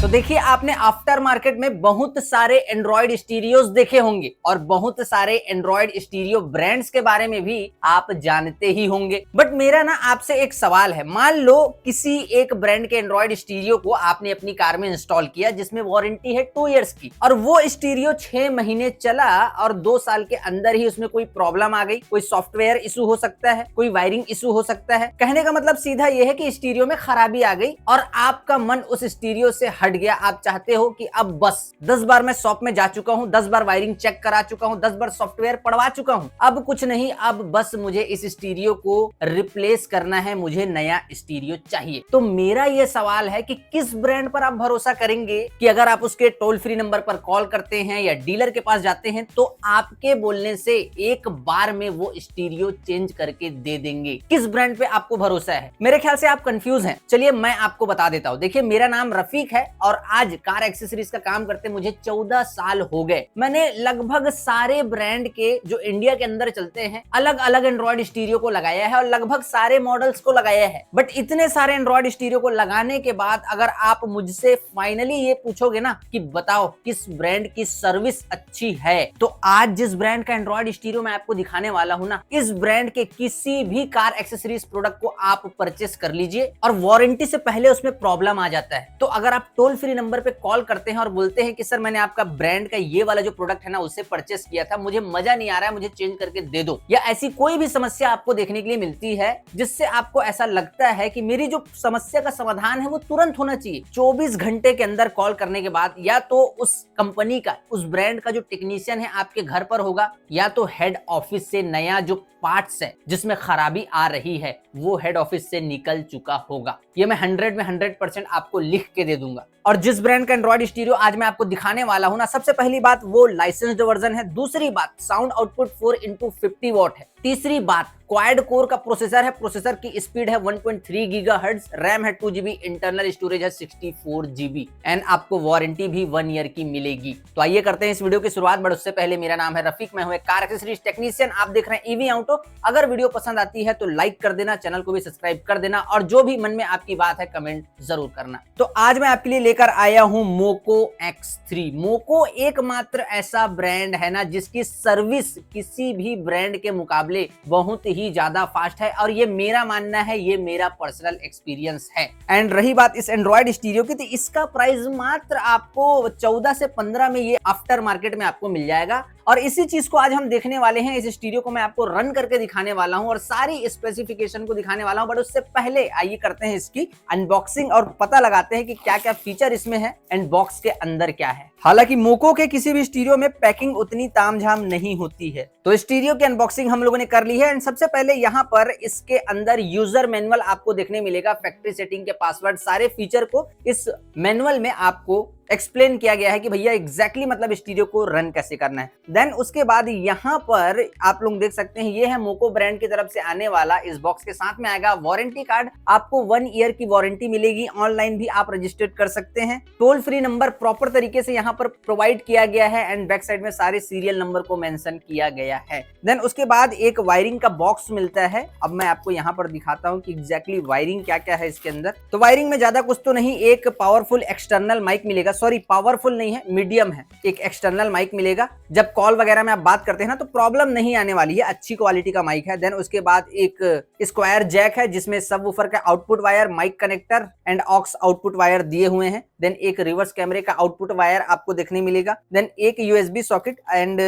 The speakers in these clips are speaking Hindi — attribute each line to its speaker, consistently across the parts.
Speaker 1: तो देखिए, आपने आफ्टर मार्केट में बहुत सारे एंड्रॉइड स्टीरियोज देखे होंगे और बहुत सारे एंड्रॉइड स्टीरियो ब्रांड्स के बारे में भी आप जानते ही होंगे। बट मेरा ना आपसे एक सवाल है, मान लो किसी एक ब्रांड के एंड्रॉइड स्टीरियो को आपने अपनी कार में इंस्टॉल किया जिसमें वारंटी है 2 इयर्स की, और वो स्टीरियो 6 महीने चला और 2 साल के अंदर ही उसमें कोई प्रॉब्लम आ गई, कोई सॉफ्टवेयर इशू हो सकता है, कोई वायरिंग इशू हो सकता है। कहने का मतलब सीधा यह है कि स्टीरियो में खराबी आ गई और आपका मन उस स्टीरियो से हट गया। आप चाहते हो कि अब बस 10 बार मैं शॉप में जा चुका हूं, 10 बार वायरिंग चेक करा चुका हूं, 10 बार सॉफ्टवेयर पढ़वा चुका हूं, अब कुछ नहीं, अब बस मुझे इस स्टीरियो को रिप्लेस करना है, मुझे नया स्टीरियो चाहिए। तो मेरा यह सवाल है कि किस ब्रांड पर आप भरोसा करेंगे कि अगर आप उसके टोल फ्री नंबर पर कॉल करते हैं या डीलर के पास जाते हैं तो आपके बोलने से एक बार में वो स्टीरियो चेंज करके दे देंगे। किस ब्रांड पे आपको भरोसा है? मेरे ख्याल से आप कंफ्यूज हैं। चलिए मैं आपको बता देता हूं। देखिए, मेरा नाम रफीक है और आज कार एक्सेसरीज का काम करते मुझे 14 साल हो गए। मैंने लगभग सारे ब्रांड के जो इंडिया के अंदर चलते हैं अलग अलग एंड्रॉइड स्टीरियो को लगाया है और लगभग सारे मॉडल्स को लगाया है। बट इतने सारे एंड्रॉइड स्टीरियो को लगाने के बाद अगर आप मुझसे फाइनली ये पूछोगे ना कि बताओ किस ब्रांड की सर्विस अच्छी है, तो आज जिस ब्रांड का एंड्रॉइड स्टीरियो मैं आपको दिखाने वाला हूं ना, इस ब्रांड के किसी भी कार एक्सेसरीज प्रोडक्ट को आप परचेस कर लीजिए और वारंटी से पहले उसमें प्रॉब्लम आ जाता है। तो अगर आप टोल फ्री नंबर पे कॉल करते हैं और बोलते हैं कि सर मैंने आपका ब्रांड का ये वाला जो प्रोडक्ट है ना उससे परचेस किया था, मुझे मजा नहीं आ रहा है, मुझे चेंज करके दे दो, या ऐसी कोई भी समस्या आपको देखने के लिए मिलती है जिससे आपको ऐसा लगता है कि मेरी जो समस्या का समाधान है वो तुरंत होना चाहिए, 24 घंटे के अंदर कॉल करने के बाद या तो उस कंपनी का, उस ब्रांड का जो टेक्नीशियन है आपके घर पर होगा, या तो हेड ऑफिस से नया जो पार्ट्स है जिसमें खराबी आ रही है वो हेड ऑफिस से निकल चुका होगा। ये मैं 100 में 100% आपको लिख के दे दूंगा। और जिस ब्रांड का एंड्रॉइड स्टीरियो आज मैं आपको दिखाने वाला हूं ना, सबसे पहली बात वो लाइसेंस्ड वर्जन है, दूसरी बात साउंड आउटपुट 4x50 वॉट है, तीसरी बात क्वाड कोर का प्रोसेसर है, प्रोसेसर की स्पीड है 1.3 गीगाहर्ट्ज, रैम है 2 GB, इंटरनल स्टोरेज है 64 GB एंड आपको वारंटी भी 1 ईयर की मिलेगी। तो आइए करते हैं इस वीडियो की शुरुआत। बट उससे पहले मेरा नाम है रफीक, मैं हूं एक कार एक्सेसरीज टेक्नीशियन, आप देख रहे हैं ईवी ऑटो। अगर वीडियो पसंद आती है तो लाइक कर देना, चैनल को भी सब्सक्राइब कर देना और जो भी मन में आपकी बात है कमेंट जरूर करना। तो आज मैं आपके लिए लेकर आया हूं मोको X3। मोको एकमात्र ऐसा ब्रांड है ना जिसकी सर्विस किसी भी ब्रांड के मुकाबले बहुत ही ज्यादा फास्ट है और ये मेरा मानना है, ये मेरा पर्सनल एक्सपीरियंस है। एंड रही बात इस एंड्रॉइड स्टीरियो की, तो इसका प्राइस मात्र आपको 14 से 15 में ये आफ्टर मार्केट में आपको मिल जाएगा और इसी चीज को आज हम देखने वाले हैं। इस स्टीरियो को मैं आपको रन करके दिखाने वाला हूं और सारी स्पेसिफिकेशन को दिखाने वाला हूं। बट उससे पहले आइए करते हैं इसकी अनबॉक्सिंग और पता लगाते हैं कि क्या क्या फीचर इसमें है एंड बॉक्स के अंदर क्या है। हालांकि मोको के किसी भी स्टीरियो में पैकिंग उतनी तामझाम नहीं होती है। तो स्टीरियो की अनबॉक्सिंग हम लोगों ने कर ली है एंड सबसे पहले यहाँ पर इसके अंदर यूजर मैनुअल आपको देखने मिलेगा, फैक्ट्री सेटिंग के पासवर्ड, सारे फीचर को इस मैनुअल में आपको एक्सप्लेन किया गया है कि भैया एग्जैक्टली मतलब स्टीरियो को रन कैसे करना है। देन उसके बाद यहाँ पर आप लोग देख सकते हैं ये है मोको ब्रांड की तरफ से आने वाला, इस बॉक्स के साथ में आएगा वारंटी कार्ड, आपको 1 ईयर की वारंटी मिलेगी, ऑनलाइन भी आप रजिस्टर्ड कर सकते हैं, टोल फ्री नंबर प्रॉपर तरीके से यहाँ पर प्रोवाइड किया गया है एंड बैक साइड में सारे सीरियल नंबर को मेंशन किया गया है। देन उसके बाद एक वायरिंग का बॉक्स मिलता है। अब मैं आपको यहाँ पर दिखाता हूँ कि एग्जैक्टली वायरिंग क्या क्या है इसके अंदर। तो वायरिंग में ज्यादा कुछ तो नहीं, एक पावरफुल एक्सटर्नल माइक मिलेगा, सॉरी पावरफुल नहीं है, मीडियम है, एक एक्सटर्नल माइक मिलेगा। जब कॉल वगैरह में आप बात करते हैं ना तो प्रॉब्लम नहीं आने वाली है, अच्छी क्वालिटी का माइक है। देन उसके बाद एक स्क्वायर जैक है जिसमें सबवूफर का output wire, mic connector and aux output wire दिए हुए हैं। देन एक रिवर्स कैमरे का आउटपुट वायर आपको देखने मिलेगा। देन एक USB socket and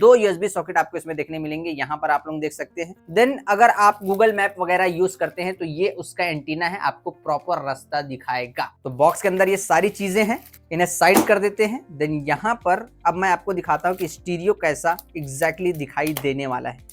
Speaker 1: 2 USB socket आपको इसमें देखने मिलेंगे, यहाँ पर आप लोग देख सकते हैं। देन अगर आप गूगल मैप वगैरह यूज करते हैं तो ये उसका एंटीना है, आपको प्रॉपर रास्ता दिखाएगा। तो बॉक्स के अंदर ये सारी चीजें हैं, इन्हें साइड कर देते हैं। देन यहाँ पर अब मैं आपको दिखाता हूँ कि स्टीरियो कैसा एग्जैक्टली दिखाई देने वाला है।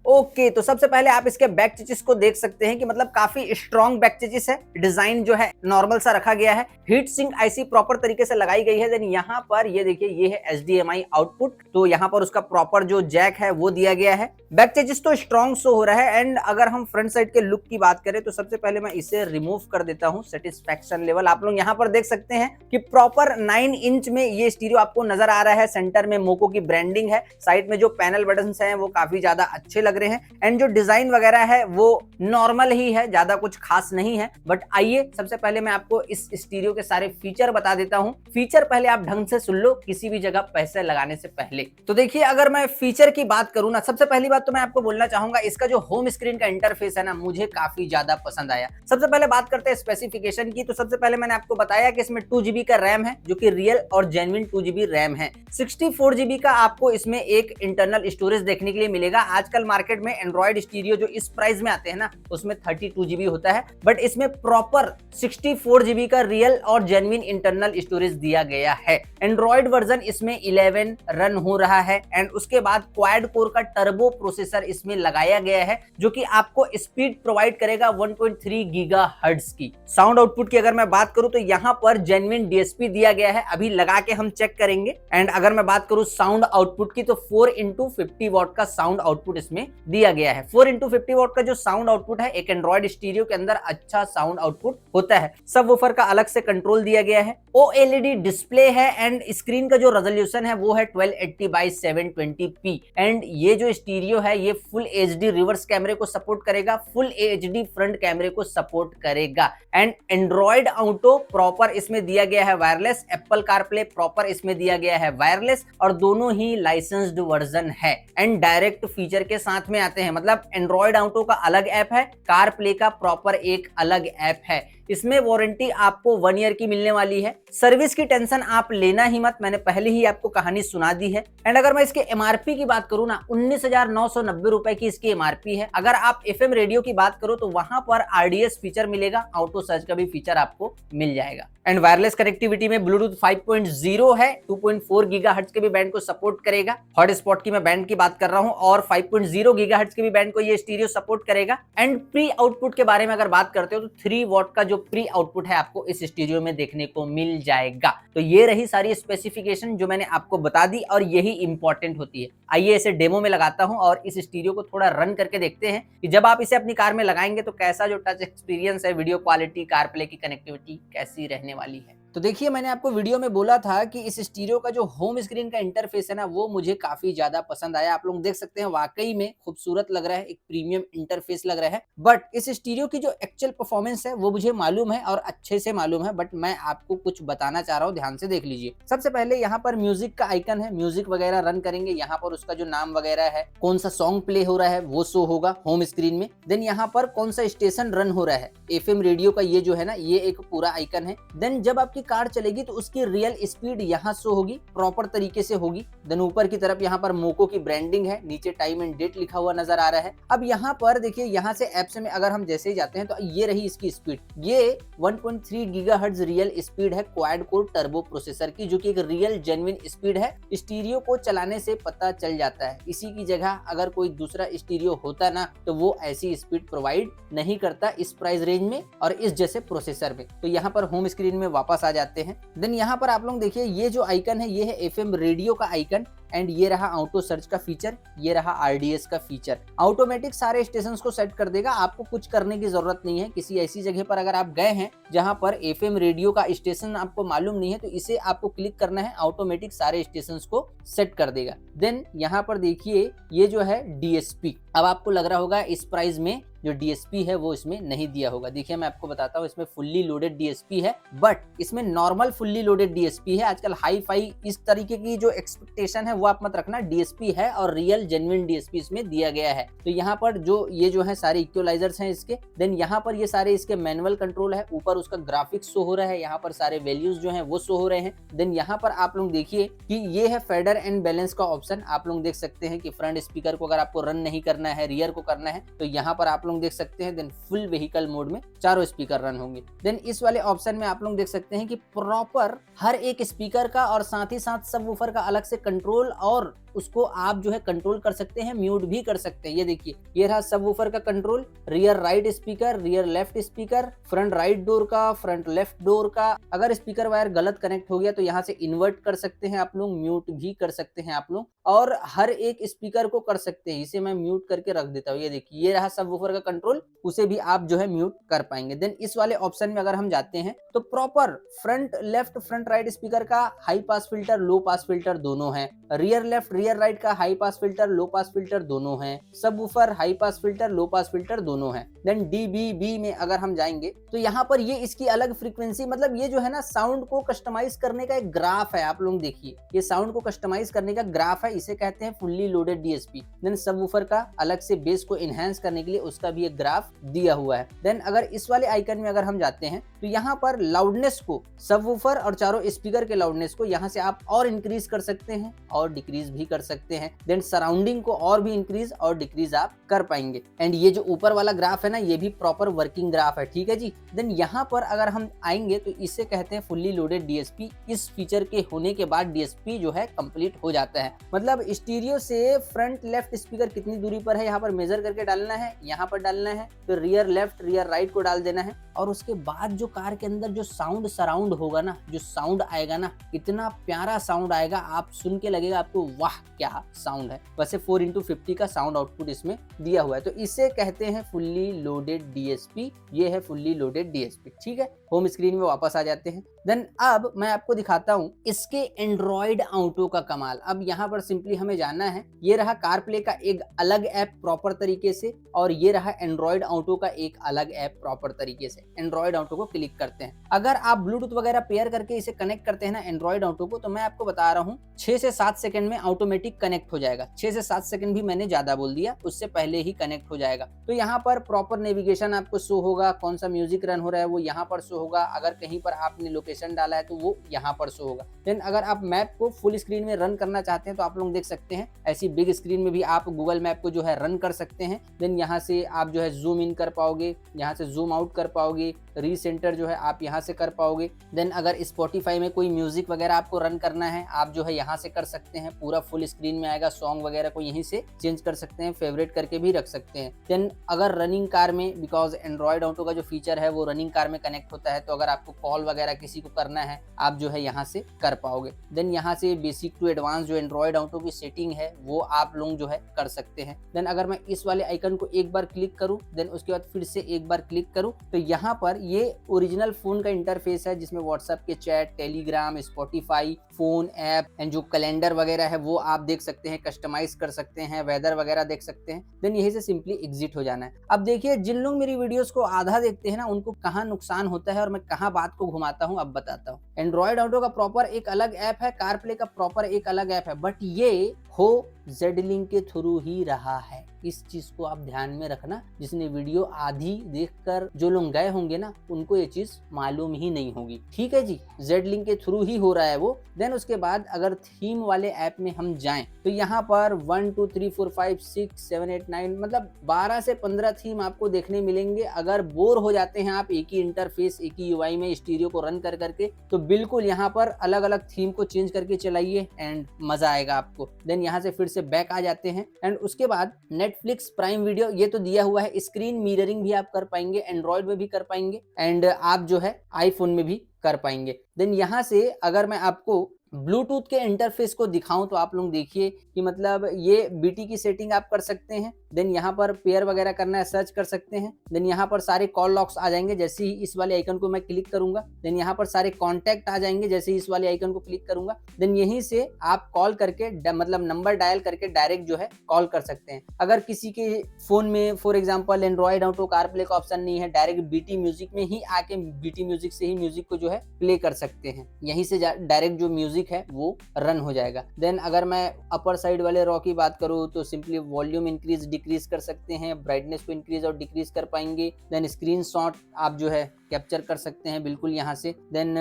Speaker 1: ओके, तो सबसे पहले आप इसके बैक चेचिस को देख सकते हैं कि मतलब काफी स्ट्रॉन्ग बैक चेचिस है, डिजाइन जो है नॉर्मल सा रखा गया है, हीट सिंक आईसी प्रॉपर तरीके से लगाई गई है। देन यहाँ पर ये देखिए ये है HDMI आउटपुट, तो यहाँ पर उसका प्रॉपर जो जैक है वो दिया गया है। बैक चेचिस तो स्ट्रॉन्ग शो हो रहा है एंड अगर हम फ्रंट साइड के लुक की बात करें तो सबसे पहले मैं इसे रिमूव कर देता हूँ। सेटिस्फैक्शन लेवल आप लोग यहाँ पर देख सकते हैं कि प्रॉपर 9 इंच में ये स्टीरियो आपको नजर आ रहा है। सेंटर में मोको की ब्रांडिंग है, साइड में जो पैनल बटन है वो काफी ज्यादा अच्छे लग रहे हैं एंड जो डिजाइन वगैरह है वो नॉर्मल ही है, ज्यादा कुछ खास नहीं है। बट आइए सबसे पहले मैं आपको इस स्टीरियो के सारे फीचर बता देता हूं। फीचर पहले आप ढंग से सुन लो किसी भी जगह पैसे लगाने से पहले। तो देखिए, अगर मैं फीचर की बात करूं ना, सबसे पहली बात तो मैं आपको बोलना चाहूंगा इसका जो होम स्क्रीन का इंटरफेस है ना, मुझे काफी ज्यादा पसंद आया। सबसे पहले बात करते हैं स्पेसिफिकेशन की। तो सबसे पहले मैंने आपको बताया कि इसमें 2GB का रैम है, जो कि रियल और जेन्युइन 2GB रैम है। 64GB का आपको इसमें एक इंटरनल स्टोरेज देखने के लिए मिलेगा। आजकल मार्केट में एंड्रॉइड स्टीरियो जो इस प्राइस में आते हैं ना, उसमें 32GB होता है, बट इसमें प्रॉपर 64GB का रियल और जेन्युइन इंटरनल स्टोरेज दिया गया है। एंड्रॉइड वर्जन इसमें 11 रन हो रहा है एंड उसके बाद क्वाड कोर का टर्बो प्रोसेसर इसमें लगाया गया है, जो कि आपको स्पीड प्रोवाइड करेगा 1.3 गीगाहर्ट्ज की। साउंड आउटपुट की अगर मैं बात करूं तो यहाँ पर जेन्युइन डीएसपी दिया गया है, अभी लगा के हम चेक करेंगे। एंड अगर मैं बात करूं साउंड आउटपुट की, तो 4x50 वॉट का साउंड आउटपुट इसमें दिया गया है। 4x50 वॉट का जो साउंड आउटपुट है, एक एंड्रॉइड स्टीरियो के अंदर अच्छा साउंड आउटपुट होता है। सबवूफर का अलग से कंट्रोल दिया गया है। OLED डिस्प्ले है एंड स्क्रीन का जो रेजोल्यूशन है वो है 1280x720p। एंड ये जो स्टीरियो है ये फुल HD रिवर्स कैमरे को सपोर्ट करेगा, फुल HD फ्रंट कैमरे को सपोर्ट करेगा। एंड एंड्रॉइड ऑटो प्रॉपर इसमें दिया गया है वायरलेस, एप्पल कारप्ले प्रॉपर इसमें दिया गया है वायरलेस, और दोनों ही लाइसेंस्ड वर्जन है एंड डायरेक्ट फीचर के साथ में आते हैं। मतलब एंड्रॉइड ऑटो का अलग ऐप है, कारप्ले का प्रॉपर एक अलग ऐप है। इसमें वारंटी आपको 1 ईयर की मिलने वाली है। सर्विस की टेंशन आप लेना ही मत, मैंने पहले ही आपको कहानी सुना दी है। एंड अगर मैं इसके एमआरपी की बात करूं ना, 19,990 रुपए की इसकी एमआरपी है। अगर आप FM रेडियो की बात करो तो वहां पर RDS फीचर मिलेगा, ऑटो सर्च का भी फीचर आपको मिल जाएगा। एंड वायरलेस कनेक्टिविटी में ब्लूटूथ 5.0 है, 2.4 गीगाहर्ट्ज के भी बैंड को सपोर्ट करेगा। हॉटस्पॉट की मैं बैंड की बात कर रहा हूं और 5.0 गीगाहर्ट्ज के भी बैंड को ये स्टीरियो सपोर्ट करेगा। एंड प्री आउटपुट के बारे में अगर बात करते हो तो 3 वॉट का जो प्री आउटपुट है आपको इस स्टीरियो में देखने को मिल जाएगा। तो ये रही सारी स्पेसिफिकेशन जो मैंने आपको बता दी और यही इंपॉर्टेंट होती है। आइए इसे डेमो में लगाता हूं और इस स्टीरियो को थोड़ा रन करके देखते हैं कि जब आप इसे अपनी कार में लगाएंगे तो कैसा जो टच एक्सपीरियंस है, वीडियो क्वालिटी, कारप्ले की कनेक्टिविटी कैसी रहने वाली है। तो देखिए, मैंने आपको वीडियो में बोला था कि इस स्टीरियो का जो होम स्क्रीन का इंटरफेस है ना, वो मुझे काफी ज्यादा पसंद आया। आप लोग देख सकते हैं वाकई में खूबसूरत लग रहा है, एक प्रीमियम इंटरफेस लग रहा है। बट इस स्टीरियो की जो एक्चुअल परफॉर्मेंस है वो मुझे मालूम है और अच्छे से मालूम है, बट मैं आपको कुछ बताना चाह रहा हूँ, ध्यान से देख लीजिए। सबसे पहले यहाँ पर म्यूजिक का आइकन है, म्यूजिक वगैरह रन करेंगे, यहाँ पर उसका जो नाम वगैरह है, कौन सा सॉन्ग प्ले हो रहा है वो शो होगा होम स्क्रीन में। देन यहाँ पर कौन सा स्टेशन रन हो रहा है, FM रेडियो का ये जो है ना, ये एक पूरा आइकन है। देन जब आपकी कार चलेगी तो उसकी रियल स्पीड यहाँ शो होगी, प्रॉपर तरीके से होगी। देन ऊपर की तरफ यहाँ पर मोको की ब्रांडिंग है, नीचे टाइम एंड डेट लिखा हुआ नजर आ रहा है। अब यहाँ पर देखिए, यहाँ से एप्स में अगर हम जैसे ही जाते हैं तो ये रही इसकी स्पीड, ये 1.3 गीगाहर्ट्ज रियल स्पीड है क्वाड कोर टर्बो प्रोसेसर की, जो कि एक रियल जेन्युइन स्पीड है। स्टीरियो को चलाने से पता चल जाता है। इसी की जगह अगर कोई दूसरा स्टीरियो होता ना तो वो ऐसी स्पीड प्रोवाइड नहीं करता इस प्राइस रेंज में और इस जैसे प्रोसेसर में। तो यहाँ पर होम स्क्रीन में वापस आ जाते हैं। देन यहाँ पर आप लोग देखिए, ये जो आइकन है ये है FM रेडियो का आइकन एंड ये रहा ऑटो सर्च का फीचर, ये रहा RDS का फीचर। ऑटोमेटिक सारे स्टेशंस को सेट कर देगा, आपको कुछ करने की जरूरत नहीं है। किसी ऐसी जगह पर अगर आप गए हैं जहां पर FM रेडियो का स्टेशन आपको मालूम नहीं है तो इसे आपको क्लिक करना है, ऑटोमेटिक सारे स्टेशंस को सेट कर देगा। देन यहाँ पर देखिए, ये जो है DSP, अब आपको लग रहा होगा इस प्राइस में जो DSP है वो इसमें नहीं दिया होगा। देखिए, मैं आपको बताता हूँ, इसमें फुल्ली लोडेड DSP है, बट इसमें नॉर्मल फुल्ली लोडेड DSP है। आजकल हाई फाई इस तरीके की जो एक्सपेक्टेशन है वो आप मत रखना, DSP है और रियल जेन्युइन DSP इसमें दिया गया है। तो यहाँ पर जो ये जो है सारे इक्वलाइजर्स हैं इसके। देन यहाँ पर ये सारे इसके मैनुअल कंट्रोल है, ऊपर उसका ग्राफिक्स शो हो रहा है, यहाँ पर सारे वैल्यूज जो है वो शो हो रहे हैं। देन यहाँ पर आप लोग देखिए कि ये है फेडर एंड बैलेंस का ऑप्शन। आप लोग देख सकते हैं कि फ्रंट स्पीकर को अगर आपको रन नहीं करना है, रियर को करना है, तो यहाँ पर आप लोग देख सकते हैं। देन फुल व्हीकल मोड में चारों स्पीकर रन होंगे। देन इस वाले ऑप्शन में आप लोग देख सकते हैं कि प्रॉपर हर एक स्पीकर का और साथ ही साथ सबवूफर का अलग से कंट्रोल, और उसको आप जो है कंट्रोल कर सकते हैं, म्यूट भी कर सकते हैं। ये देखिए, ये रहा सबवूफर का control, rear right speaker, rear left speaker, front right door का, फ्रंट लेफ्ट डोर का। अगर स्पीकर वायर गलत कनेक्ट हो गया तो यहाँ से इन्वर्ट कर सकते हैं आप लोग, म्यूट भी कर सकते हैं आप लोग, और हर एक स्पीकर को कर सकते हैं। इसे मैं म्यूट करके रख देता हूँ। ये देखिए, ये रहा सबवूफर का कंट्रोल, उसे भी आप जो है म्यूट कर पाएंगे। देन इस वाले ऑप्शन में अगर हम जाते हैं तो proper front left front right speaker का हाई पास फिल्टर, लो पास फिल्टर दोनों है। रियर लेफ्ट रियर राइट का हाई पास फिल्टर, लो पास फिल्टर दोनों है, सबवूफर, हाई पास फिल्टर, लो पास फिल्टर दोनों है। देन DBB में अगर हम जाएंगे तो यहाँ पर ये इसकी अलग फ्रीक्वेंसी, मतलब ये जो है ना साउंड को कस्टमाइज करने का एक ग्राफ है। आप लोग देखिए, ये साउंड को कस्टमाइज करने का ग्राफ है, इसे कहते हैं fully loaded DSP। Then subwoofer का अलग से बेस को इनहेंस करने के लिए उसका भी एक ग्राफ दिया हुआ है। देन अगर इस वाले आइकन में अगर हम जाते हैं तो यहाँ पर लाउडनेस को, सबवूफर और चारों स्पीकर के लाउडनेस को यहाँ से आप और इंक्रीज कर सकते हैं और डिक्रीज भी कर सकते हैं। देन सराउंडिंग को और भी इंक्रीज और डिक्रीज आप कर पाएंगे। एंड ये जो ऊपर वाला ग्राफ है ना, ये भी प्रॉपर वर्किंग ग्राफ है, ठीक है जी। देन यहाँ पर अगर हम आएंगे तो इसे कहते हैं फुल्ली लोडेड DSP। इस फीचर के होने के बाद DSP जो है कंप्लीट हो जाता है। मतलब स्टीरियो से फ्रंट लेफ्ट स्पीकर कितनी दूरी पर है यहाँ पर मेजर करके डालना है, यहाँ पर डालना है, फिर रियर लेफ्ट रियर राइट को डाल देना है। और उसके बाद जो कार के अंदर जो साउंड सराउंड होगा ना, जो साउंड आएगा ना, इतना प्यारा साउंड आएगा, आप सुन के लगेगा आपको वाह क्या साउंड है। वैसे 4x50 का साउंड आउटपुट इसमें दिया हुआ है, तो इसे कहते हैं फुल्ली लोडेड DSP। ये है फुल्ली लोडेड DSP, ठीक है। होम स्क्रीन में वापस आ जाते हैं। देन अब मैं आपको दिखाता हूं इसके एंड्रॉइड ऑटो का कमाल। अब यहाँ पर सिंपली हमें जाना है, ये रहा कारप्ले का एक अलग ऐप प्रॉपर तरीके से, और ये रहा एंड्रॉइड ऑटो का एक अलग ऐप प्रॉपर तरीके से। एंड्रॉइड ऑटो को क्लिक करते हैं। अगर आप ब्लूटूथ वगैरह पेयर करके इसे कनेक्ट करते हैं ना एंड्रॉइड ऑटो को, तो मैं आपको बता रहा हूँ 6 से 7 सेकंड में ऑटोमेटिक कनेक्ट हो जाएगा। 6 से 7 सेकंड भी मैंने ज्यादा बोल दिया, उससे पहले ही कनेक्ट हो जाएगा। तो यहाँ पर प्रॉपर नेविगेशन आपको शो होगा, कौन सा म्यूजिक रन हो रहा है वो यहाँ पर शो होगा। अगर कहीं पर आपने लोकेशन डाला है तो वो यहाँ पर शो होगा। देन अगर आप मैप को फुल स्क्रीन में रन करना चाहते हैं तो आप लोग देख सकते हैं, ऐसी बिग स्क्रीन में भी आप गूगल मैप को जो है रन कर सकते हैं। देन यहाँ से आप जो है जूम इन कर पाओगे, यहाँ से जूम आउट कर पाओगे, रीसेंटर जो है आप यहाँ से कर पाओगे। देन अगर स्पॉटिफाई में कोई म्यूजिक वगैरह आपको रन करना है, आप जो है यहाँ से कर सकते हैं, पूरा फुल स्क्रीन में आएगा। सॉन्ग वगैरह को यहीं से चेंज कर सकते हैं, फेवरेट करके भी रख सकते हैं। देन अगर रनिंग कार में, बिकॉज एंड्रॉइड ऑटो का जो फीचर है वो रनिंग कार में कनेक्ट होता है, तो अगर आपको कॉल वगैरह किसी को करना है आप जो है यहाँ से कर पाओगे। देन यहाँ से बेसिक टू एडवांस जो एंड्रॉइड ऑटो की सेटिंग है वो आप लोग जो है कर सकते हैं। देन अगर मैं इस वाले आइकन को एक बार क्लिक करूं, देन उसके बाद फिर से एक बार क्लिक करूं, तो यहाँ पर ये ओरिजिनल फोन का इंटरफेस है, जिसमें व्हाट्सएप के chat, Telegram, Spotify, phone app and जो कैलेंडर वगैरह है वो आप देख सकते हैं, कस्टमाइज कर सकते हैं, वेदर वगैरह देख सकते हैं। देन यहीं से सिंपली एग्जिट हो जाना है। अब देखिए, जिन लोग मेरी वीडियोस को आधा देखते हैं ना, उनको कहाँ नुकसान होता है और मैं कहाँ बात को घुमाता हूँ अब बताता हूँ। एंड्रॉइड ऑटो का प्रॉपर एक अलग ऐप है, कारप्ले का प्रॉपर एक अलग ऐप है, बट ये हो जेडलिंक के थ्रू ही रहा है। इस चीज को आप ध्यान में रखना। जिसने वीडियो आधी देखकर जो लोग गए होंगे ना, उनको ये चीज मालूम ही नहीं होगी, ठीक है जी। जेडलिंक के थ्रू ही हो रहा है वो। देन उसके बाद अगर थीम वाले ऐप में हम जाएं तो यहाँ पर 1 2 3 4 5 6 7 8 9 मतलब 12 से 15 थीम आपको देखने मिलेंगे। अगर बोर हो जाते हैं आप एक ही इंटरफेस, एक ही यूआई में स्टीरियो को रन कर करके, तो बिल्कुल यहाँ पर अलग अलग थीम को चेंज करके चलाइए एंड मजा आएगा आपको। देन यहाँ से फिर से बैक आ जाते हैं एंड उसके बाद नेटफ्लिक्स प्राइम वीडियो ये तो दिया हुआ है। स्क्रीन मिररिंग भी आप कर पाएंगे, एंड्रॉइड में भी कर पाएंगे एंड आप जो है आईफोन में भी कर पाएंगे। देन यहाँ से अगर मैं आपको ब्लूटूथ के इंटरफेस को दिखाऊं तो आप लोग देखिए कि मतलब ये बीटी की सेटिंग आप कर सकते हैं। देन यहाँ पर पेयर वगैरह करना है, सर्च कर सकते हैं। देन यहाँ पर सारे कॉल लॉक्स आ जाएंगे जैसे ही इस वाले आइकन को मैं क्लिक करूंगा। देन यहाँ पर सारे कॉन्टैक्ट आ जाएंगे जैसे ही इस वाले आइकन को क्लिक करूंगा। देन यहीं से आप कॉल करके मतलब नंबर डायल करके डायरेक्ट जो है कॉल कर सकते हैं। अगर किसी के फोन में for example Android auto CarPlay का ऑप्शन नहीं है, डायरेक्ट बीटी म्यूजिक में ही आके बीटी म्यूजिक से ही म्यूजिक को जो है प्ले कर सकते हैं। यहीं से डायरेक्ट जो म्यूजिक है वो रन हो जाएगा। देन अगर मैं अपर साइड वाले रॉ की बात करूं तो सिंपली वॉल्यूम इंक्रीज डिक्रीज कर सकते हैं, ब्राइटनेस को इंक्रीज और डिक्रीज कर पाएंगे। देन स्क्रीनशॉट आप जो है कैप्चर कर सकते हैं बिल्कुल यहाँ से। देन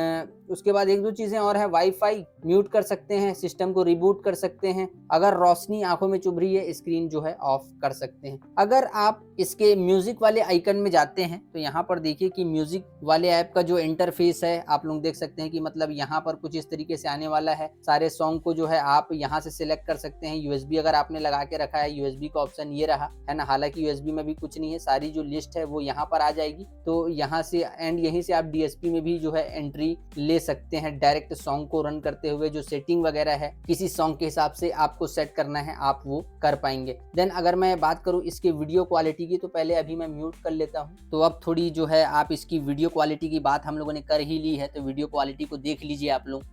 Speaker 1: उसके बाद एक दो चीजें और है, वाईफाई म्यूट कर सकते हैं, सिस्टम को रिबूट कर सकते हैं। अगर रोशनी आंखों में चुभ रही है, स्क्रीन जो है ऑफ कर सकते हैं। अगर आप इसके म्यूजिक वाले आइकन में जाते हैं तो यहाँ पर देखिए कि म्यूजिक वाले ऐप का जो इंटरफेस है आप लोग देख सकते हैं कि मतलब यहाँ पर कुछ इस तरीके से आने वाला है। सारे सॉन्ग को जो है आप यहाँ से सिलेक्ट कर सकते हैं। यूएसबी अगर आपने लगा के रखा है, यूएसबी का ऑप्शन ये रहा है ना। हालांकि यूएसबी में भी कुछ नहीं है, सारी जो लिस्ट है वो यहाँ पर आ जाएगी। तो यहाँ से एंड यहीं से आप डीएसपी में भी जो है एंट्री ले सकते हैं डायरेक्ट सॉन्ग को रन करते हुए। जो सेटिंग वगैरह है किसी सॉन्ग के हिसाब से आपको सेट करना है, आप वो कर पाएंगे। देन अगर मैं बात करूं इसके वीडियो क्वालिटी की, तो पहले अभी मैं म्यूट कर लेता हूं। तो अब थोड़ी जो है आप इसकी वीडियो क्वालिटी की बात हम लोगों ने कर ही ली है, तो वीडियो क्वालिटी को देख लीजिए आप लोग।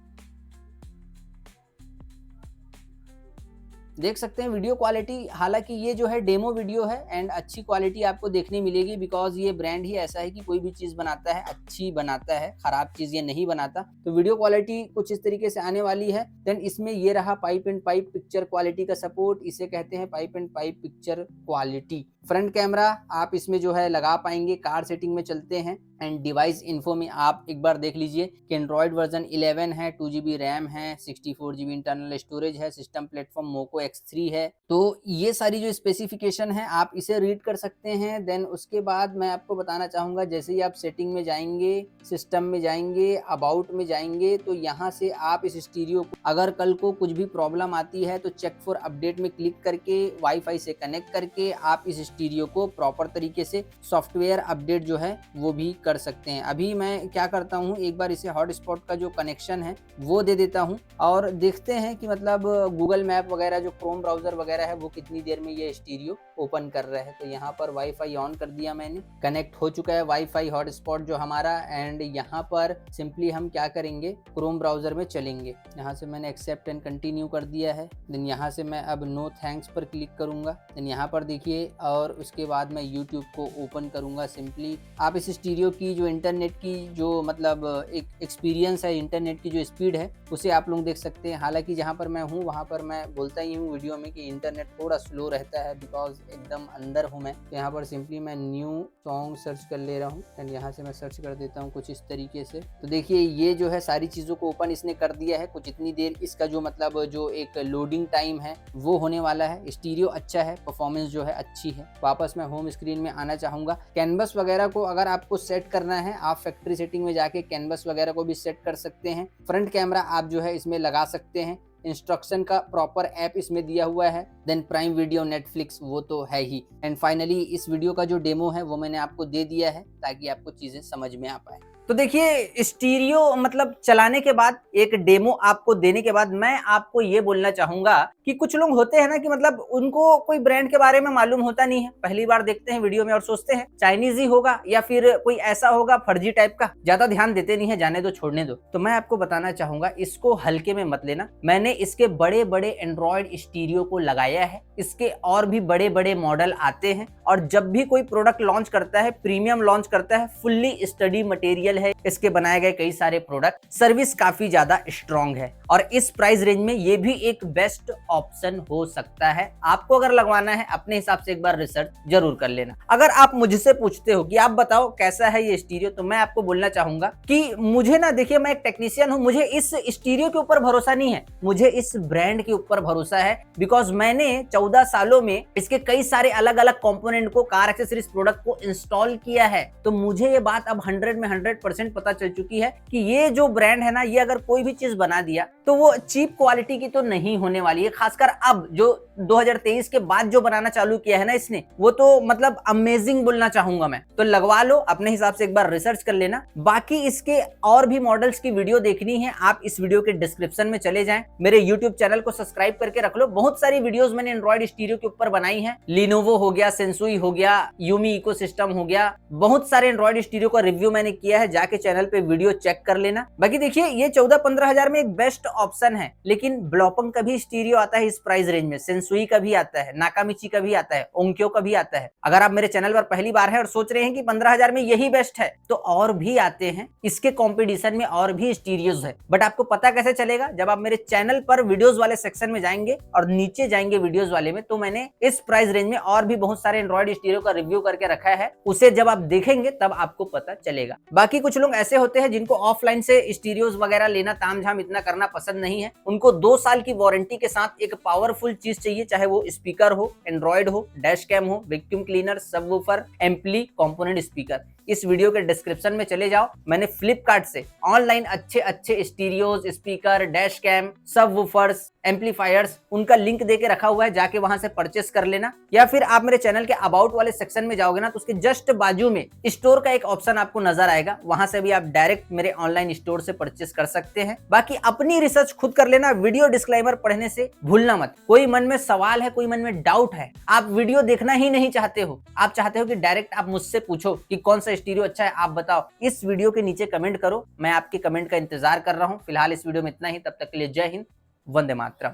Speaker 1: देख सकते हैं वीडियो क्वालिटी, हालांकि ये जो है डेमो वीडियो है एंड अच्छी क्वालिटी आपको देखने मिलेगी, बिकॉज ये ब्रांड ही ऐसा है कि कोई भी चीज बनाता है अच्छी बनाता है, खराब चीज ये नहीं बनाता। तो वीडियो क्वालिटी कुछ इस तरीके से आने वाली है। देन इसमें ये रहा pipe and pipe picture quality का सपोर्ट, इसे कहते हैं pipe and pipe picture quality. Front camera आप इसमें जो है लगा पाएंगे। कार सेटिंग में चलते हैं एंड डिवाइस इन्फो में आप एक बार देख लीजिए कि एंड्रॉइड वर्जन 11 है, 2GB रैम है, 64GB इंटरनल स्टोरेज है, सिस्टम प्लेटफॉर्म मोको X3 है। तो ये सारी जो स्पेसिफिकेशन है आप इसे रीड कर सकते हैं। देन उसके बाद मैं आपको बताना चाहूंगा, जैसे ही आप सेटिंग में जाएंगे, सिस्टम में जाएंगे, अबाउट में जाएंगे, तो यहाँ से आप इस स्टीरियो को अगर कल को कुछ भी प्रॉब्लम आती है तो चेक फॉर अपडेट में क्लिक करके वाईफाई से कनेक्ट करके आप इस स्टीरियो को प्रॉपर तरीके से सॉफ्टवेयर अपडेट जो है वो भी कर सकते हैं। अभी मैं क्या करता हूँ, एक बार इसे हॉटस्पॉट का जो कनेक्शन है वो दे देता हूँ और देखते हैं कि मतलब गूगल मैप वगैरह जो क्रोम ब्राउजर वगैरह है वो कितनी देर में ये स्टीरियो ओपन कर रहा है। तो यहाँ पर वाईफाई ऑन कर दिया मैंने, कनेक्ट हो चुका है वाईफाई हॉटस्पॉट जो हमारा। एंड यहाँ पर सिंपली हम क्या करेंगे, क्रोम ब्राउजर में चलेंगे। यहाँ से मैंने एक्सेप्ट एंड कंटिन्यू कर दिया है। देन यहाँ से मैं अब नो थैंक्स पर क्लिक करूंगा। देन यहाँ पर देखिए, और उसके बाद मैं यूट्यूब को ओपन करूंगा। सिंपली आप इस स्टीरियो की जो इंटरनेट की जो मतलब एक एक्सपीरियंस है, इंटरनेट की जो स्पीड है उसे आप लोग देख सकते हैं। हालांकि जहाँ पर मैं हूँ वहाँ पर मैं बोलता ही हूँ वीडियो में कि इंटरनेट थोड़ा स्लो रहता है, बिकॉज एकदम अंदर हूँ मैं। तो यहाँ पर सिंपली मैं न्यू सॉन्ग सर्च कर ले रहा हूँ एंड यहाँ से मैं सर्च कर देता हूँ कुछ इस तरीके से। तो देखिए ये जो है सारी चीज़ों को ओपन इसने कर दिया है। कुछ इतनी देर इसका जो मतलब जो एक लोडिंग टाइम है वो होने वाला है। स्टीरियो अच्छा है, परफॉर्मेंस जो है अच्छी है। वापस मैं होम स्क्रीन में आना चाहूँगा। कैनवस वगैरह को अगर आपको सेट करना है, आप फैक्ट्री सेटिंग में जाके कैनवस वगैरह को भी सेट कर सकते हैं। फ्रंट कैमरा आप जो है इसमें लगा सकते हैं। इंस्ट्रक्शन का प्रॉपर ऐप इसमें दिया हुआ है। देन प्राइम वीडियो, नेटफ्लिक्स वो तो है ही। एंड फाइनली इस वीडियो का जो डेमो है वो मैंने आपको दे दिया है ताकि आपको चीजें समझ में आ पाए। तो देखिए स्टीरियो मतलब चलाने के बाद, एक डेमो आपको देने के बाद मैं आपको ये बोलना चाहूंगा कि कुछ लोग होते हैं ना कि मतलब उनको कोई ब्रांड के बारे में मालूम होता नहीं है, पहली बार देखते हैं वीडियो में और सोचते हैं चाइनीज ही होगा या फिर कोई ऐसा होगा फर्जी टाइप का, ज्यादा ध्यान देते नहीं है, जाने दो, छोड़ने दो। तो मैं आपको बताना चाहूंगा इसको हल्के में मत लेना। मैंने इसके बड़े बड़े एंड्रॉइड स्टीरियो को लगाया है, इसके और भी बड़े बड़े मॉडल आते हैं और जब भी कोई प्रोडक्ट लॉन्च करता है, प्रीमियम लॉन्च करता है, फुल्ली स्टडी मटेरियल है इसके बनाए गए कई सारे प्रोडक्ट, सर्विस काफी ज्यादा स्ट्रॉन्ग है और इस प्राइस रेंज में ये भी एक बेस्ट ऑप्शन हो सकता है। आपको अगर लगवाना है अपने हिसाब से एक बार रिसर्च जरूर कर लेना। अगर आप मुझसे पूछते हो कि आप बताओ कैसा है ये स्टीरियो, तो मैं आपको बोलना चाहूंगा कि मुझे ना, देखिए मैं एक टेक्नीशियन हूं, मुझे इस स्टीरियो के ऊपर भरोसा नहीं है, मुझे इस ब्रांड के ऊपर भरोसा है। बिकॉज मैंने 14 सालों में इसके कई सारे अलग अलग कंपोनेंट को, कार एक्सेसरीज प्रोडक्ट को इंस्टॉल किया है। तो मुझे ये बात अब 100 में 100% पता चल चुकी है कि ये जो ब्रांड है ना, ये अगर कोई भी चीज बना दिया तो वो चीप क्वालिटी की तो नहीं होने वाली है। खासकर अब जो 2023 के बाद जो बनाना चालू किया है ना इसने, वो तो मतलब अमेजिंग बोलना चाहूंगा मैं। तो लगवा लो, अपने हिसाब से एक बार रिसर्च कर लेना। बाकी इसके और भी मॉडल्स की वीडियो देखनी है, आप इस वीडियो के डिस्क्रिप्शन में चले जाएं, मेरे यूट्यूब चैनल को सब्सक्राइब करके रख लो। बहुत सारी वीडियोस मैंने एंड्रॉइड स्टीरियो के ऊपर बनाई है। लिनोवो हो गया, सेंसुई हो गया, यूमी इकोसिस्टम हो गया, बहुत सारे एंड्रॉइड स्टीरियो का रिव्यू मैंने किया है, जाके चैनल पे वीडियो चेक कर लेना। बाकी देखिए ये 14-15 हजार में एक बेस्ट ऑप्शन है, लेकिन ब्लॉपंग का भी स्टीरियो आता है इस प्राइस रेंज में, सेंसुई का भी आता है, नाकामिची का भी आता है, ओंक्यो का भी आता है। अगर आप मेरे चैनल पर पहली बार है और सोच रहे हैं कि 15 हजार में यही बेस्ट है, तो और भी आते हैं, इसके कॉम्पिटिशन में और भी स्टीरियोज है। बट आपको पता कैसे चलेगा, जब आप मेरे चैनल पर वीडियोज वाले सेक्शन में जाएंगे और नीचे जाएंगे वीडियोज वाले में, तो मैंने इस प्राइस रेंज में और भी बहुत सारे एंड्रॉइड स्टीरियो का रिव्यू करके रखा है, उसे जब आप देखेंगे तब आपको पता चलेगा। बाकी कुछ लोग ऐसे होते हैं जिनको ऑफलाइन से स्टीरियोज वगैरह लेना, तामझाम इतना करना पसंद नहीं है, उनको 2 साल की वारंटी के साथ एक पावरफुल चीज चाहिए, चाहे वो स्पीकर हो, एंड्रॉइड हो, डैश कैम हो, vacuum cleaner, subwoofer, ampli, component speaker. इस वीडियो के डिस्क्रिप्शन में चले जाओ, मैंने फ्लिपकार्ट से ऑनलाइन अच्छे अच्छे stereos, speaker, dash cam, subwoofers, amplifiers, उनका लिंक देके रखा हुआ है, जाके वहां से परचेस कर लेना। या फिर आप मेरे चैनल के अबाउट वाले सेक्शन में जाओगे ना, तो उसके जस्ट बाजू में स्टोर का एक ऑप्शन आपको नजर आएगा, वहां से भी आप डायरेक्ट मेरे ऑनलाइन स्टोर से परचेस कर सकते हैं। बाकी अपनी रिसर्च खुद कर लेना, वीडियो डिस्क्लेमर पढ़ने से भूलना मत। कोई मन में सवाल है, कोई मन में डाउट है, आप वीडियो देखना ही नहीं चाहते हो, आप चाहते हो कि डायरेक्ट आप मुझसे पूछो कि कौन सा स्टीरियो अच्छा है, आप बताओ, इस वीडियो के नीचे कमेंट करो, मैं आपके कमेंट का इंतजार कर रहा हूं। फिलहाल इस वीडियो में इतना ही, तब तक के लिए जय हिंद, वंदे मातरम।